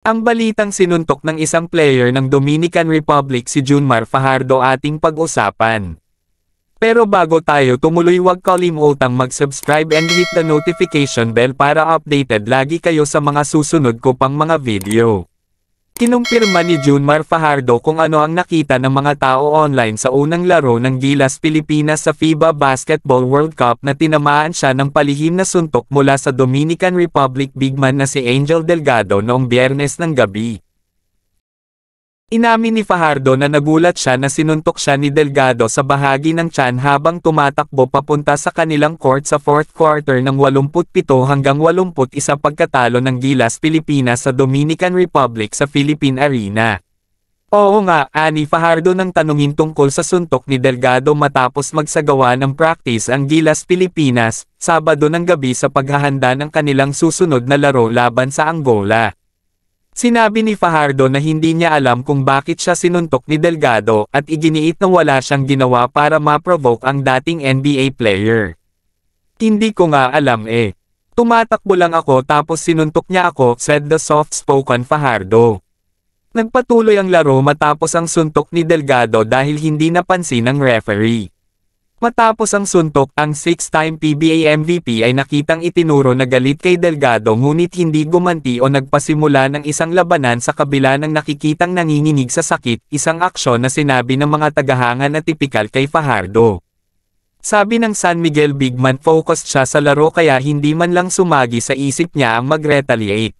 Ang balitang sinuntok ng isang player ng Dominican Republic si Junmar Fajardo ating pag-usapan. Pero bago tayo tumuloy, huwag kalimutang mag-subscribe and hit the notification bell para updated lagi kayo sa mga susunod ko pang mga video. Kinumpirma ni Junmar Fajardo kung ano ang nakita ng mga tao online sa unang laro ng Gilas Pilipinas sa FIBA Basketball World Cup na tinamaan siya ng palihim na suntok mula sa Dominican Republic bigman na si Angel Delgado noong Biyernes ng gabi. Inamin ni Fajardo na nagulat siya na sinuntok siya ni Delgado sa bahagi ng tiyan habang tumatakbo papunta sa kanilang court sa fourth quarter ng 87-81 pagkatalo ng Gilas Pilipinas sa Dominican Republic sa Philippine Arena. Oo nga, ani Fajardo nang tanungin tungkol sa suntok ni Delgado matapos magsagawa ng practice ang Gilas Pilipinas, Sabado ng gabi sa paghahanda ng kanilang susunod na laro laban sa Angola. Sinabi ni Fajardo na hindi niya alam kung bakit siya sinuntok ni Delgado at iginiit na wala siyang ginawa para ma-provoke ang dating NBA player. Hindi ko nga alam eh. Tumatakbo lang ako tapos sinuntok niya ako, said the soft-spoken Fajardo. Nagpatuloy ang laro matapos ang suntok ni Delgado dahil hindi napansin ng referee. Matapos ang suntok, ang 6-time PBA MVP ay nakitang itinuro na galit kay Delgado ngunit hindi gumanti o nagpasimula ng isang labanan sa kabila ng nakikitang nanginginig sa sakit, isang aksyon na sinabi ng mga tagahanga na tipikal kay Fajardo. Sabi ng San Miguel bigman, focused siya sa laro kaya hindi man lang sumagi sa isip niya ang mag-retaliate.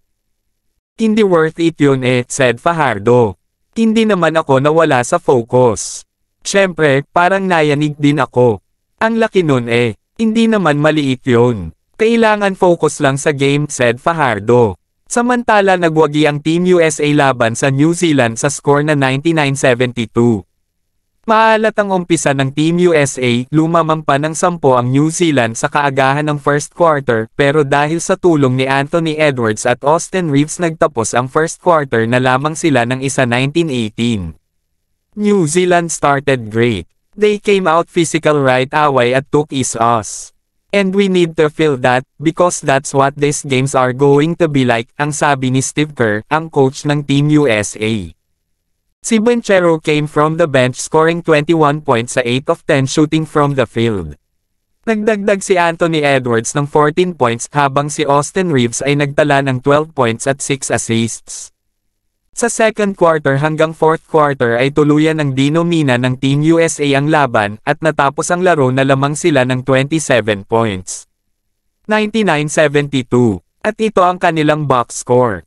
Hindi worth it yun eh, said Fajardo. Hindi naman ako nawala sa focus. Siyempre, parang nayanig din ako. Ang laki nun eh. Hindi naman maliit yun. Kailangan focus lang sa game, said Fajardo. Samantala nagwagi ang Team USA laban sa New Zealand sa score na 99-72. Maalat ang umpisa ng Team USA, lumamang pa ng 10 ang New Zealand sa kaagahan ng first quarter, pero dahil sa tulong ni Anthony Edwards at Austin Reeves nagtapos ang first quarter na lamang sila ng 19-18. New Zealand started great. They came out physical right away at took us. And we need to feel that, because that's what these games are going to be like, ang sabi ni Steve Kerr, ang coach ng Team USA. Si Banchero came from the bench scoring 21 points sa 8 of 10 shooting from the field. Nagdagdag si Anthony Edwards ng 14 points habang si Austin Reeves ay nagtala ng 12 points at 6 assists. Sa second quarter hanggang fourth quarter ay tuluyan ng dinomina ng Team USA ang laban at natapos ang laro na lamang sila ng 27 points. 99-72. At ito ang kanilang box score.